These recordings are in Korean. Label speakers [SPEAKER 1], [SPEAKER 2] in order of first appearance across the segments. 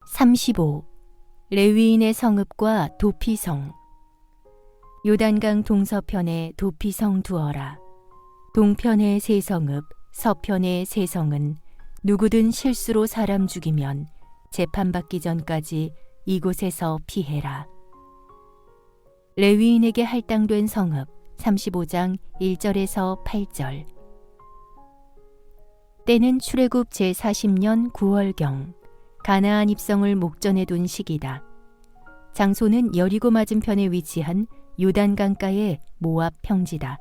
[SPEAKER 1] 35. 레위인의 성읍과 도피성. 요단강 동서편에 도피성 두어라. 동편의 세 성읍, 서편의 세 성은 누구든 실수로 사람 죽이면 재판받기 전까지 이곳에서 피해라. 레위인에게 할당된 성읍 35장 1절에서 8절. 때는 출애굽 제40년 9월경 가나안 입성을 목전에 둔 시기다. 장소는 여리고 맞은편에 위치한 요단강가의 모압 평지다.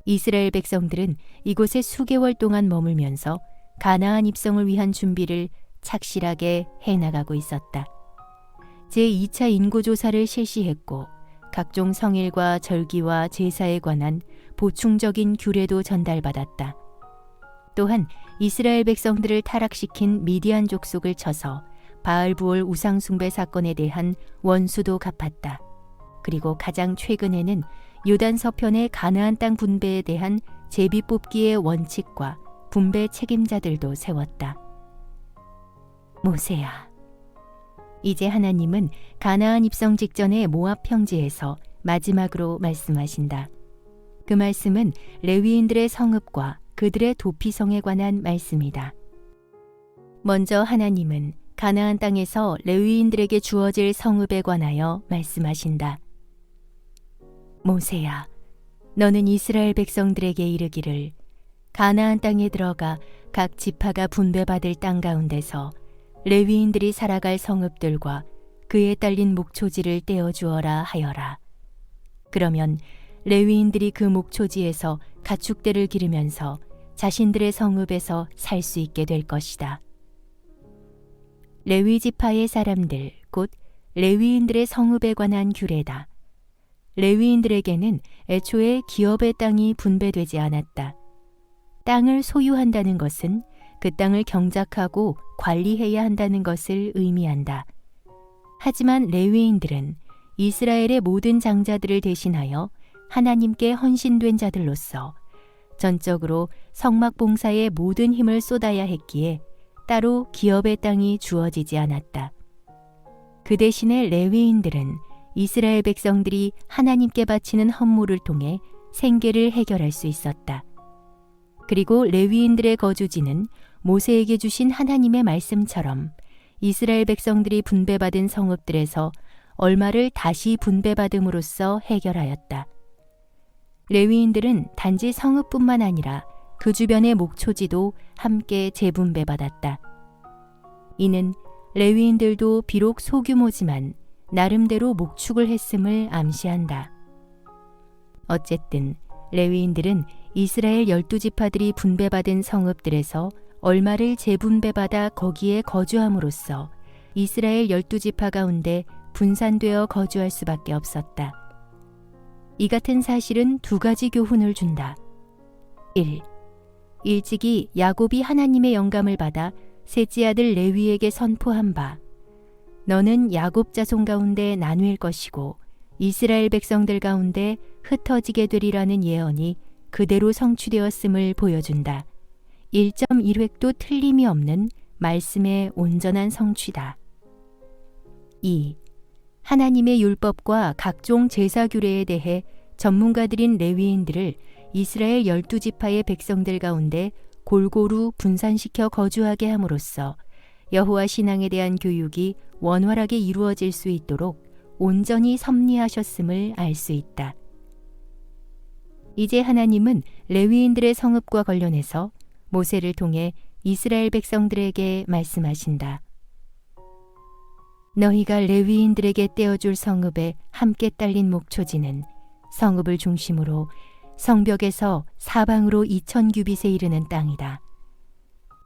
[SPEAKER 1] 이스라엘 백성들은 이곳에 수개월 동안 머물면서 가나안 입성을 위한 준비를 착실하게 해나가고 있었다. 제2차 인구조사를 실시했고 각종 성일과 절기와 제사에 관한 보충적인 규례도 전달받았다. 또한 이스라엘 백성들을 타락시킨 미디안 족속을 쳐서 바알부올 우상숭배 사건에 대한 원수도 갚았다. 그리고 가장 최근에는 요단 서편의 가나안 땅 분배에 대한 제비 뽑기의 원칙과 분배 책임자들도 세웠다. 모세야, 이제 하나님은 가나안 입성 직전의 모압 평지에서 마지막으로 말씀하신다. 그 말씀은 레위인들의 성읍과 그들의 도피성에 관한 말씀이다. 먼저 하나님은 가나안 땅에서 레위인들에게 주어질 성읍에 관하여 말씀하신다. 모세야, 너는 이스라엘 백성들에게 이르기를 가나안 땅에 들어가 각 지파가 분배받을 땅 가운데서 레위인들이 살아갈 성읍들과 그에 딸린 목초지를 떼어주어라 하여라. 그러면 레위인들이 그 목초지에서 가축대를 기르면서 자신들의 성읍에서 살 수 있게 될 것이다. 레위 지파의 사람들, 곧 레위인들의 성읍에 관한 규례다. 레위인들에게는 애초에 기업의 땅이 분배되지 않았다. 땅을 소유한다는 것은 그 땅을 경작하고 관리해야 한다는 것을 의미한다. 하지만 레위인들은 이스라엘의 모든 장자들을 대신하여 하나님께 헌신된 자들로서 전적으로 성막 봉사에 모든 힘을 쏟아야 했기에 따로 기업의 땅이 주어지지 않았다. 그 대신에 레위인들은 이스라엘 백성들이 하나님께 바치는 헌물을 통해 생계를 해결할 수 있었다. 그리고 레위인들의 거주지는 모세에게 주신 하나님의 말씀처럼 이스라엘 백성들이 분배받은 성읍들에서 얼마를 다시 분배받음으로써 해결하였다. 레위인들은 단지 성읍뿐만 아니라 그 주변의 목초지도 함께 재분배받았다. 이는 레위인들도 비록 소규모지만 나름대로 목축을 했음을 암시한다. 어쨌든 레위인들은 이스라엘 12지파들이 분배받은 성읍들에서 얼마를 재분배받아 거기에 거주함으로써 이스라엘 12지파 가운데 분산되어 거주할 수밖에 없었다. 이 같은 사실은 두 가지 교훈을 준다. 1. 일찍이 야곱이 하나님의 영감을 받아 셋째 아들 레위에게 선포한 바 너는 야곱 자손 가운데 나뉠 것이고 이스라엘 백성들 가운데 흩어지게 되리라는 예언이 그대로 성취되었음을 보여준다. 1.1획도 틀림이 없는 말씀의 온전한 성취다. 2. 하나님의 율법과 각종 제사 규례에 대해 전문가들인 레위인들을 이스라엘 12지파의 백성들 가운데 골고루 분산시켜 거주하게 함으로써 여호와 신앙에 대한 교육이 원활하게 이루어질 수 있도록 온전히 섭리하셨음을 알 수 있다. 이제 하나님은 레위인들의 성읍과 관련해서 모세를 통해 이스라엘 백성들에게 말씀하신다. 너희가 레위인들에게 떼어줄 성읍에 함께 딸린 목초지는 성읍을 중심으로 성벽에서 사방으로 2000규빗에 이르는 땅이다.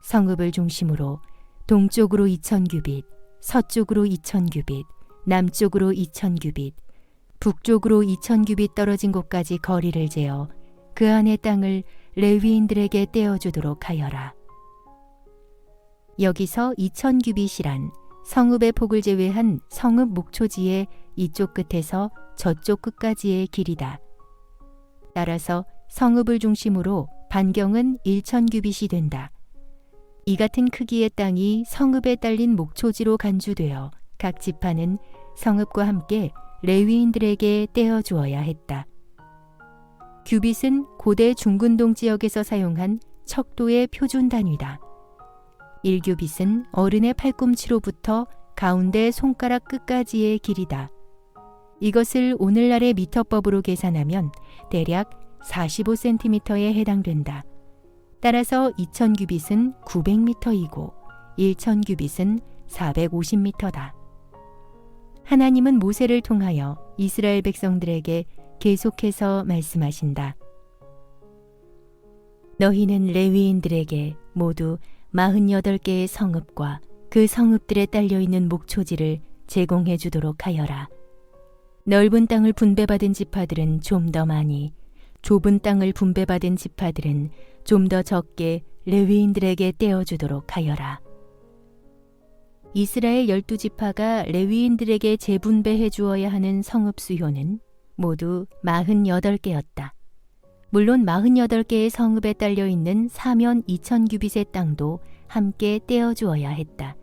[SPEAKER 1] 성읍을 중심으로 동쪽으로 2000규빗, 서쪽으로 2000규빗, 남쪽으로 2000규빗, 북쪽으로 2000규빗 떨어진 곳까지 거리를 재어 그 안의 땅을 레위인들에게 떼어주도록 하여라. 여기서 2000규빗이란 성읍의 폭을 제외한 성읍 목초지의 이쪽 끝에서 저쪽 끝까지의 길이다. 따라서 성읍을 중심으로 반경은 1000규빗이 된다. 이 같은 크기의 땅이 성읍에 딸린 목초지로 간주되어 각 지파는 성읍과 함께 레위인들에게 떼어 주어야 했다. 규빗은 고대 중근동 지역에서 사용한 척도의 표준 단위다. 1규빗은 어른의 팔꿈치로부터 가운데 손가락 끝까지의 길이다. 이것을 오늘날의 미터법으로 계산하면 대략 45cm에 해당된다. 따라서 2000규빗은 900m이고 1000규빗은 450m다. 하나님은 모세를 통하여 이스라엘 백성들에게 계속해서 말씀하신다. 너희는 레위인들에게 모두 48개의 성읍과 그 성읍들에 딸려있는 목초지를 제공해 주도록 하여라. 넓은 땅을 분배받은 지파들은 좀 더 많이, 좁은 땅을 분배받은 지파들은 좀 더 적게 레위인들에게 떼어주도록 하여라. 이스라엘 12지파가 레위인들에게 재분배해 주어야 하는 성읍 수요는 모두 48개였다. 물론 48개의 성읍에 딸려있는 사면 2000규빗의 땅도 함께 떼어주어야 했다.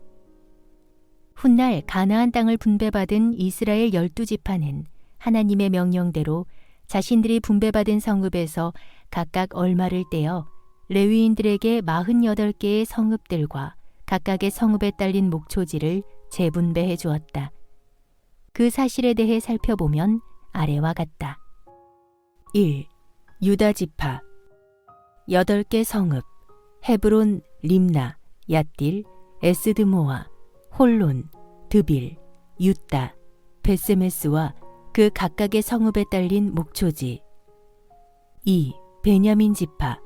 [SPEAKER 1] 훗날 가나안 땅을 분배받은 이스라엘 12지파는 하나님의 명령대로 자신들이 분배받은 성읍에서 각각 얼마를 떼어 레위인들에게 48개의 성읍들과 각각의 성읍에 딸린 목초지를 재분배해 주었다. 그 사실에 대해 살펴보면 아래와 같다. 1. 유다 지파 8개 성읍 헤브론, 림나, 얏딜, 에스드모아, 홀론, 드빌, 윳다, 베세메스와 그 각각의 성읍에 딸린 목초지. 2. 베냐민 지파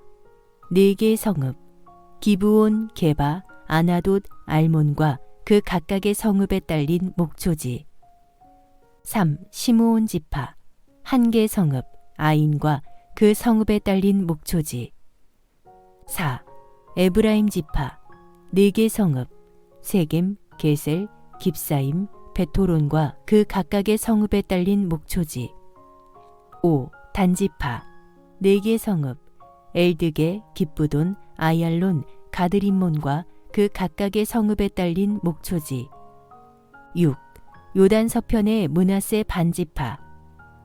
[SPEAKER 1] 4개의 성읍 기브온, 게바, 아나돗, 알몬과 그 각각의 성읍에 딸린 목초지. 3. 시므온 지파 1개 성읍 아인과 그 성읍에 딸린 목초지. 4. 에브라임 지파 4개 성읍 세겜, 게셀, 깁사임, 베토론과 그 각각의 성읍에 딸린 목초지. 5. 단지파 4개 성읍 엘드게, 깁부돈, 아얄론, 가드림몬과 그 각각의 성읍에 딸린 목초지. 6. 요단 서편의 므낫세 반지파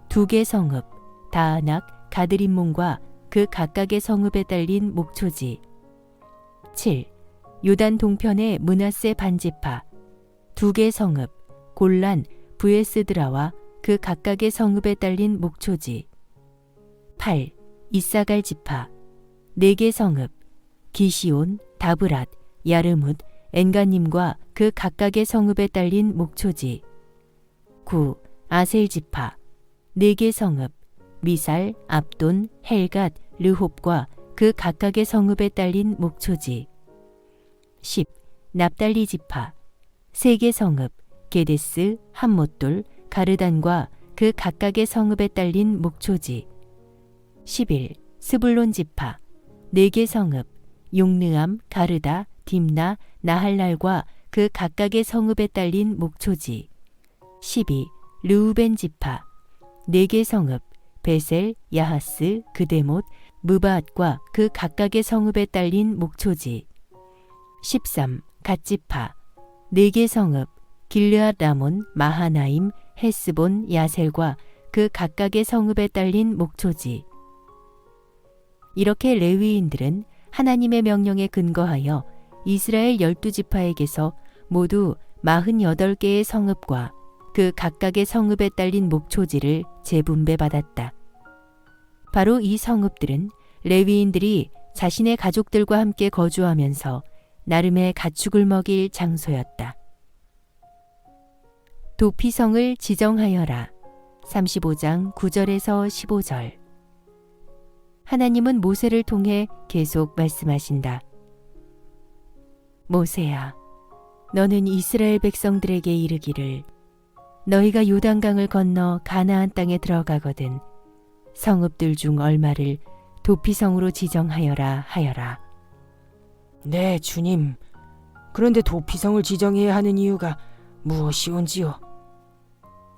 [SPEAKER 1] 2개 성읍 다아낙, 가드림몬과 그 각각의 성읍에 딸린 목초지. 7. 요단 동편의 므낫세 반지파 2개 성읍 골란, 부에스드라와 그 각각의 성읍에 딸린 목초지. 8. 이사갈 지파 4개 성읍 기시온, 다브랏, 야르뭇, 엔가님과 그 각각의 성읍에 딸린 목초지. 9. 아셀 지파 4개 성읍 미살, 압돈, 헬갓, 르홉과 그 각각의 성읍에 딸린 목초지. 10. 납달리 지파 3개 성읍 게데스, 함못돌, 가르단과 그 각각의 성읍에 딸린 목초지. 11. 스불론 지파 4개 성읍 용르암, 가르다, 딥나, 나할랄과 그 각각의 성읍에 딸린 목초지. 12. 르우벤 지파 4개 성읍 베셀, 야하스, 그데못, 무바앗과 그 각각의 성읍에 딸린 목초지. 13. 갓지파 4개 성읍 길르앗 라몬, 마하나임, 헤스본, 야셀과 그 각각의 성읍에 딸린 목초지. 이렇게 레위인들은 하나님의 명령에 근거하여 이스라엘 12지파에게서 모두 48개의 성읍과 그 각각의 성읍에 딸린 목초지를 재분배받았다. 바로 이 성읍들은 레위인들이 자신의 가족들과 함께 거주하면서 나름의 가축을 먹일 장소였다. 도피성을 지정하여라. 35장 9절에서 15절. 하나님은 모세를 통해 계속 말씀하신다. 모세야, 너는 이스라엘 백성들에게 이르기를 너희가 요단강을 건너 가나안 땅에 들어가거든 성읍들 중 얼마를 도피성으로 지정하여라 하여라.
[SPEAKER 2] 네, 주님. 그런데 도피성을 지정해야 하는 이유가 무엇이온지요?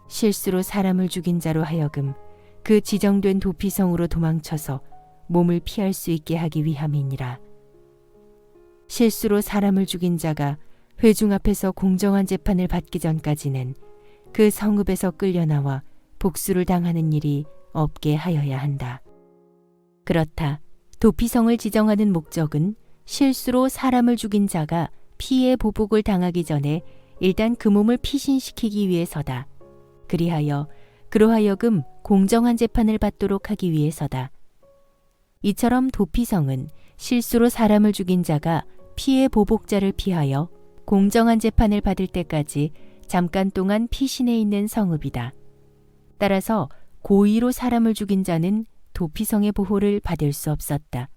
[SPEAKER 1] 실수로 사람을 죽인 자로 하여금 그 지정된 도피성으로 도망쳐서 몸을 피할 수 있게 하기 위함이니라. 실수로 사람을 죽인 자가 회중 앞에서 공정한 재판을 받기 전까지는 그 성읍에서 끌려나와 복수를 당하는 일이 없게 하여야 한다. 그렇다. 도피성을 지정하는 목적은 실수로 사람을 죽인 자가 피해 보복을 당하기 전에 일단 그 몸을 피신시키기 위해서다. 그리하여 그로 하여금 공정한 재판을 받도록 하기 위해서다. 이처럼 도피성은 실수로 사람을 죽인 자가 피해 보복자를 피하여 공정한 재판을 받을 때까지 잠깐 동안 피신해 있는 성읍이다. 따라서 고의로 사람을 죽인 자는 도피성의 보호를 받을 수 없었다.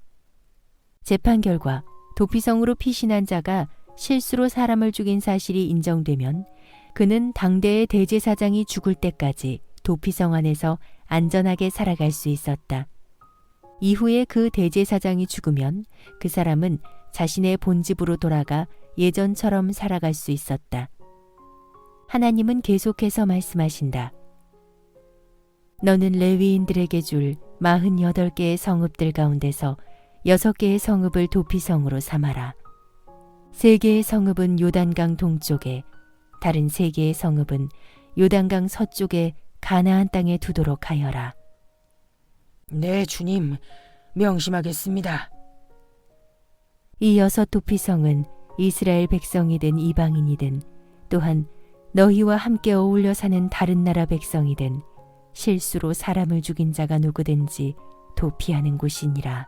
[SPEAKER 1] 재판 결과 도피성으로 피신한 자가 실수로 사람을 죽인 사실이 인정되면 그는 당대의 대제사장이 죽을 때까지 도피성 안에서 안전하게 살아갈 수 있었다. 이후에 그 대제사장이 죽으면 그 사람은 자신의 본집으로 돌아가 예전처럼 살아갈 수 있었다. 하나님은 계속해서 말씀하신다. 너는 레위인들에게 줄 48개의 성읍들 가운데서 6개의 성읍을 도피성으로 삼아라. 3개의 성읍은 요단강 동쪽에, 다른 3개의 성읍은 요단강 서쪽에 가나안 땅에 두도록 하여라.
[SPEAKER 2] 네, 주님, 명심하겠습니다.
[SPEAKER 1] 이 6 도피성은 이스라엘 백성이든 이방인이든 또한 너희와 함께 어울려 사는 다른 나라 백성이든 실수로 사람을 죽인 자가 누구든지 도피하는 곳이니라.